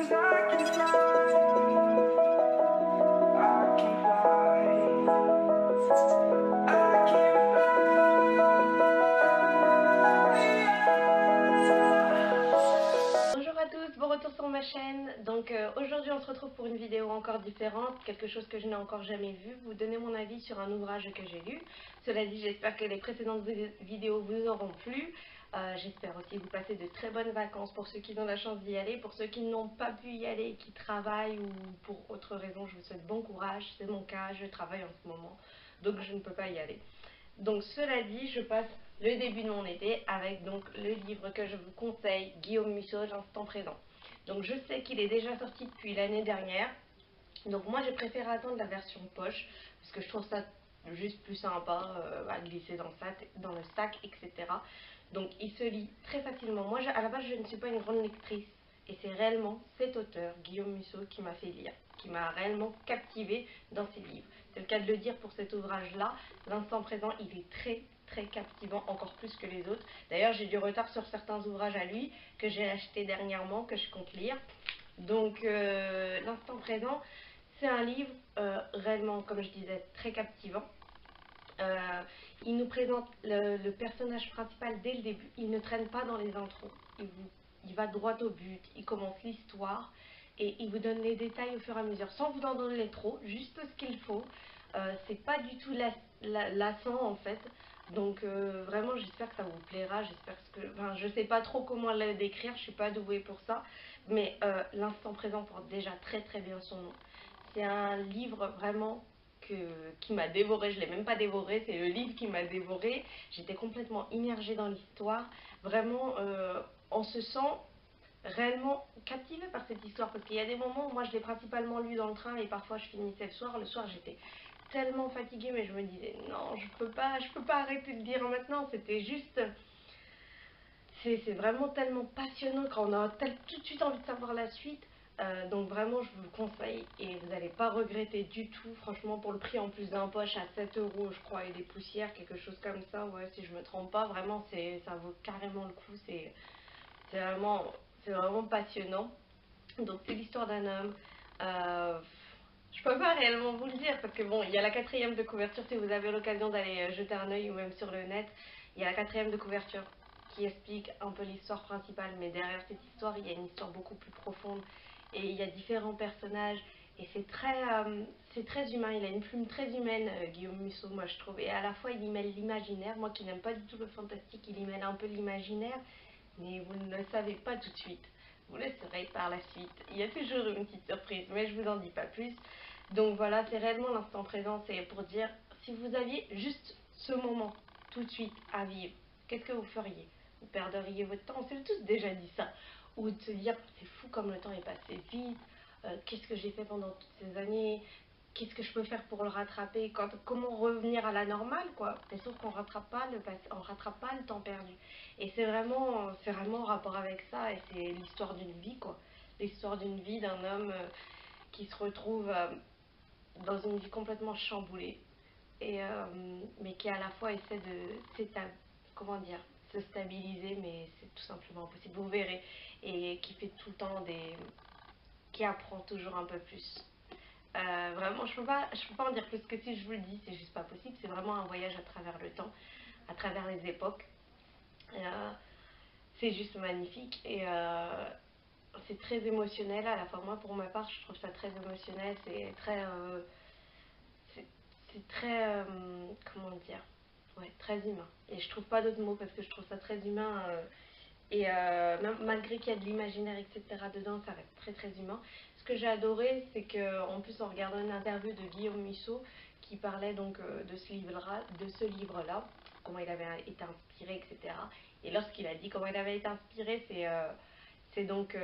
'cause I can fly. I can fly. I can fly. Bonjour à tous, bon retour sur ma chaîne. Donc aujourd'hui on se retrouve pour une vidéo encore différente, quelque chose que je n'ai encore jamais vu, vous donner mon avis sur un ouvrage que j'ai lu. Cela dit, j'espère que les précédentes vidéos vous auront plu. J'espère aussi vous passer de très bonnes vacances pour ceux qui ont la chance d'y aller. Pour ceux qui n'ont pas pu y aller, qui travaillent ou pour autre raison, je vous souhaite bon courage. C'est mon cas, je travaille en ce moment, donc je ne peux pas y aller. Donc cela dit, je passe le début de mon été avec donc le livre que je vous conseille, Guillaume Musso, L'instant présent. Donc je sais qu'il est déjà sorti depuis l'année dernière, donc moi j'ai préféré attendre la version poche parce que je trouve ça juste plus sympa à glisser dans le sac, etc. Donc il se lit très facilement. Moi à la base je ne suis pas une grande lectrice et c'est réellement cet auteur, Guillaume Musso, qui m'a fait lire, qui m'a réellement captivée dans ses livres. C'est le cas de le dire pour cet ouvrage-là. L'instant présent, il est très captivant, encore plus que les autres. D'ailleurs, j'ai du retard sur certains ouvrages à lui que j'ai acheté dernièrement, que je compte lire. Donc, l'instant présent, c'est un livre réellement, comme je disais, très captivant. Il nous présente le personnage principal dès le début. Il ne traîne pas dans les intros. Il va droit au but. Il commence l'histoire et il vous donne les détails au fur et à mesure, sans vous en donner trop, juste ce qu'il faut. C'est pas du tout lassant en fait. Donc vraiment, j'espère que ça vous plaira. Je sais pas trop comment le décrire. Je suis pas douée pour ça, mais l'instant présent porte déjà très bien son nom. C'est un livre vraiment qui m'a dévoré. Je ne l'ai même pas dévoré, c'est le livre qui m'a dévoré. J'étais complètement immergée dans l'histoire. Vraiment, on se sent réellement captivée par cette histoire. Parce qu'il y a des moments où moi je l'ai principalement lu dans le train et parfois je finissais le soir. Le soir j'étais tellement fatiguée, mais je me disais non, je peux pas arrêter de lire maintenant. C'était juste... C'est vraiment tellement passionnant quand on a tout de suite envie de savoir la suite. Donc vraiment je vous le conseille et vous n'allez pas regretter du tout. Franchement, pour le prix en plus d'un poche à 7 euros je crois et des poussières, quelque chose comme ça, ouais, si je me trompe pas, vraiment ça vaut carrément le coup. C'est vraiment, c'est vraiment passionnant. Donc c'est l'histoire d'un homme. euh, je peux pas réellement vous le dire parce que bon, il y a la quatrième de couverture. Si vous avez l'occasion d'aller jeter un œil ou même sur le net, il y a la quatrième de couverture qui explique un peu l'histoire principale, mais derrière cette histoire il y a une histoire beaucoup plus profonde et il y a différents personnages et c'est très humain. Il a une plume très humaine, Guillaume Musso, moi je trouve, et à la fois il y mêle l'imaginaire. Moi qui n'aime pas du tout le fantastique, il y mêle un peu l'imaginaire, mais vous ne le savez pas tout de suite. Vous le saurez par la suite. Il y a toujours une petite surprise, mais je vous en dis pas plus. Donc voilà, c'est réellement l'instant présent. C'est pour dire, si vous aviez juste ce moment tout de suite à vivre, qu'est-ce que vous feriez? Vous perdriez votre temps, on s'est tous déjà dit ça. Ou de se dire, c'est fou comme le temps est passé vite, qu'est-ce que j'ai fait pendant toutes ces années, qu'est-ce que je peux faire pour le rattraper, comment revenir à la normale, quoi. Mais sauf qu'on rattrape pas on rattrape pas le temps perdu. Et c'est vraiment en rapport avec ça, et c'est l'histoire d'une vie, quoi. L'histoire d'une vie d'un homme qui se retrouve dans une vie complètement chamboulée, mais qui à la fois essaie comment dire, se stabiliser, mais c'est tout simplement impossible, vous verrez, et qui fait tout le temps qui apprend toujours un peu plus. Vraiment, je peux pas en dire plus que si je vous le dis, c'est juste pas possible. C'est vraiment un voyage à travers le temps, à travers les époques. C'est juste magnifique et c'est très émotionnel à la fois. Moi, pour ma part, je trouve ça très émotionnel. C'est c'est très, comment dire, ouais, très humain. Et je trouve pas d'autres mots parce que je trouve ça très humain. Même malgré qu'il y a de l'imaginaire, etc. dedans, ça reste très humain. Ce que j'ai adoré, c'est qu'en plus, en regardant une interview de Guillaume Musso qui parlait donc de ce livre-là, comment il avait été inspiré, etc. Et lorsqu'il a dit comment il avait été inspiré, c'est donc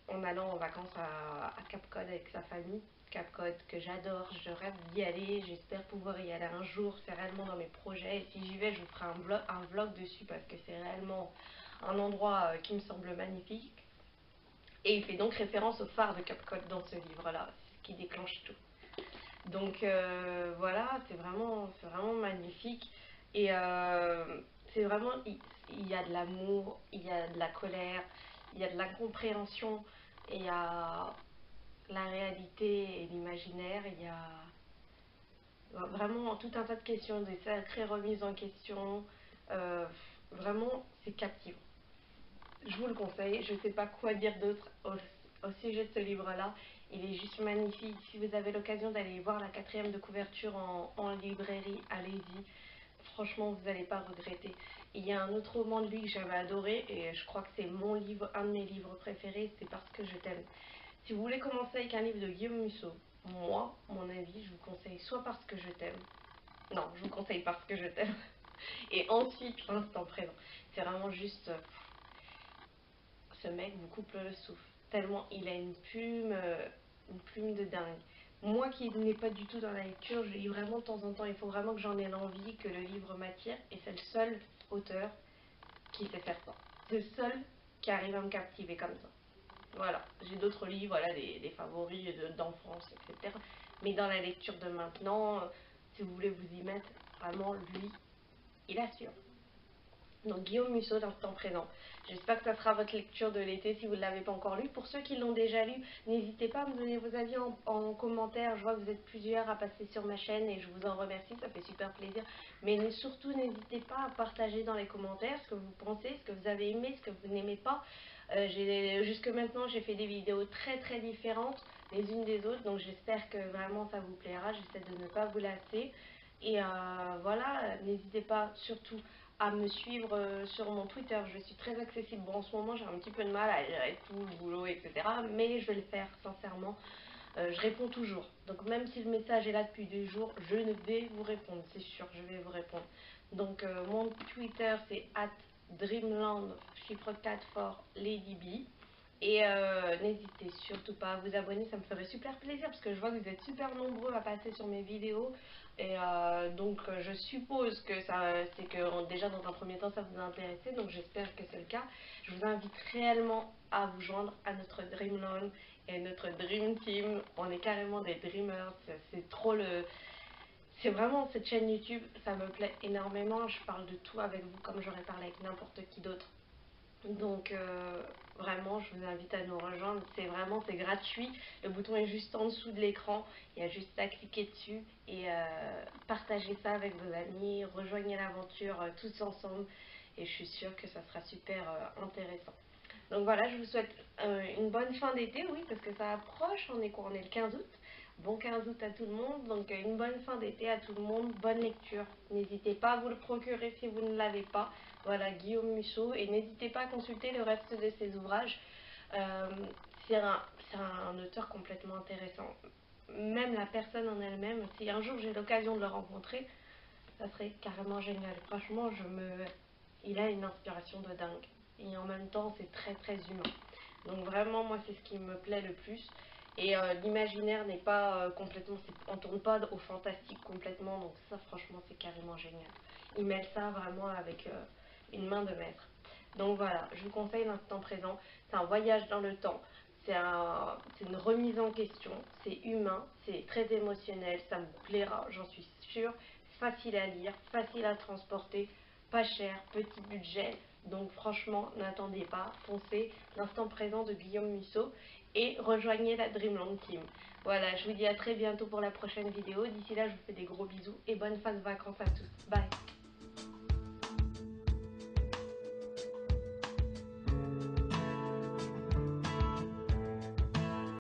en allant en vacances à Cap Cod avec sa famille. Cap Cod que j'adore, je rêve d'y aller, j'espère pouvoir y aller un jour, c'est réellement dans mes projets. Et si j'y vais, je vous ferai un vlog dessus parce que c'est réellement un endroit qui me semble magnifique. Et il fait donc référence au phare de Cap Cod dans ce livre-là, ce qui déclenche tout. Donc voilà, c'est vraiment magnifique. Et c'est vraiment, il y a de l'amour, il y a de la colère, il y a de l'incompréhension. il y a la réalité et l'imaginaire, il y a vraiment tout un tas de questions, des sacrées remises en question. Vraiment, c'est captivant. Je vous le conseille, je ne sais pas quoi dire d'autre au sujet de ce livre-là. Il est juste magnifique. Si vous avez l'occasion d'aller voir la 4e de couverture en librairie, allez-y. Franchement, vous n'allez pas regretter. Il y a un autre roman de lui que j'avais adoré et je crois que c'est mon livre, un de mes livres préférés, c'est Parce que je t'aime. Si vous voulez commencer avec un livre de Guillaume Musso, moi, mon avis, je vous conseille soit Parce que je t'aime. Non, je vous conseille Parce que je t'aime. Et ensuite, L'instant présent. C'est vraiment juste... ce mec vous coupe le souffle. Tellement il a une plume de dingue. Moi qui n'ai pas du tout dans la lecture, je lis vraiment de temps en temps. Il faut vraiment que j'en ai l'envie, que le livre m'attire. Et c'est le seul auteur qui sait faire ça. C'est le seul qui arrive à me captiver comme ça. Voilà, j'ai d'autres livres, voilà, des favoris d'enfance, etc. Mais dans la lecture de maintenant, si vous voulez vous y mettre, vraiment, lui, il assure. Donc Guillaume Musso, L'Instant présent. J'espère que ça sera votre lecture de l'été si vous ne l'avez pas encore lu. Pour ceux qui l'ont déjà lu, n'hésitez pas à me donner vos avis en commentaire. Je vois que vous êtes plusieurs à passer sur ma chaîne et je vous en remercie, ça fait super plaisir. Mais surtout, n'hésitez pas à partager dans les commentaires ce que vous pensez, ce que vous avez aimé, ce que vous n'aimez pas. Jusque maintenant, j'ai fait des vidéos très différentes les unes des autres, donc j'espère que vraiment ça vous plaira. J'essaie de ne pas vous lasser. Et voilà, n'hésitez pas surtout à me suivre sur mon Twitter. Je suis très accessible. Bon, en ce moment, j'ai un petit peu de mal à gérer tout le boulot, etc. Mais je vais le faire, sincèrement. Je réponds toujours. Donc, même si le message est là depuis 2 jours, je ne vais vous répondre. C'est sûr, je vais vous répondre. Donc, mon Twitter, c'est @dreamland, chiffre 4 for Lady B. Et n'hésitez surtout pas à vous abonner, ça me ferait super plaisir parce que je vois que vous êtes super nombreux à passer sur mes vidéos. Et donc je suppose que c'est que déjà dans un premier temps ça vous a intéressé, donc j'espère que c'est le cas. Je vous invite réellement à vous joindre à notre Dreamland et notre Dream Team. On est carrément des dreamers, c'est trop le... C'est vraiment cette chaîne YouTube, ça me plaît énormément. Je parle de tout avec vous comme j'aurais parlé avec n'importe qui d'autre. Donc vraiment, je vous invite à nous rejoindre. C'est gratuit. Le bouton est juste en dessous de l'écran. Il y a juste à cliquer dessus et partagez ça avec vos amis. Rejoignez l'aventure tous ensemble. Et je suis sûre que ça sera super intéressant. Donc voilà, je vous souhaite une bonne fin d'été, oui, parce que ça approche. On est quoi? On est le 15 août. Bon 15 août à tout le monde. Donc une bonne fin d'été à tout le monde. Bonne lecture. N'hésitez pas à vous le procurer si vous ne l'avez pas. Voilà, Guillaume Musso. Et n'hésitez pas à consulter le reste de ses ouvrages. Euh, c'est un auteur complètement intéressant. Même la personne en elle-même, si un jour j'ai l'occasion de le rencontrer, ça serait carrément génial. Franchement, il a une inspiration de dingue. Et en même temps, c'est très humain. Donc vraiment, moi, c'est ce qui me plaît le plus. Et l'imaginaire n'est pas complètement... On tourne pas au fantastique complètement. Donc ça, franchement, c'est carrément génial. Il mêle ça vraiment avec une main de maître. Donc voilà, je vous conseille L'Instant présent. C'est un voyage dans le temps. C'est une remise en question. C'est humain, c'est très émotionnel. Ça me plaira, j'en suis sûre. Facile à lire, facile à transporter, pas cher, petit budget. Donc franchement, n'attendez pas, foncez. L'Instant présent de Guillaume Musso et rejoignez la Dreamland Team. Voilà, je vous dis à très bientôt pour la prochaine vidéo. D'ici là, je vous fais des gros bisous et bonnes fins de vacances à tous. Bye.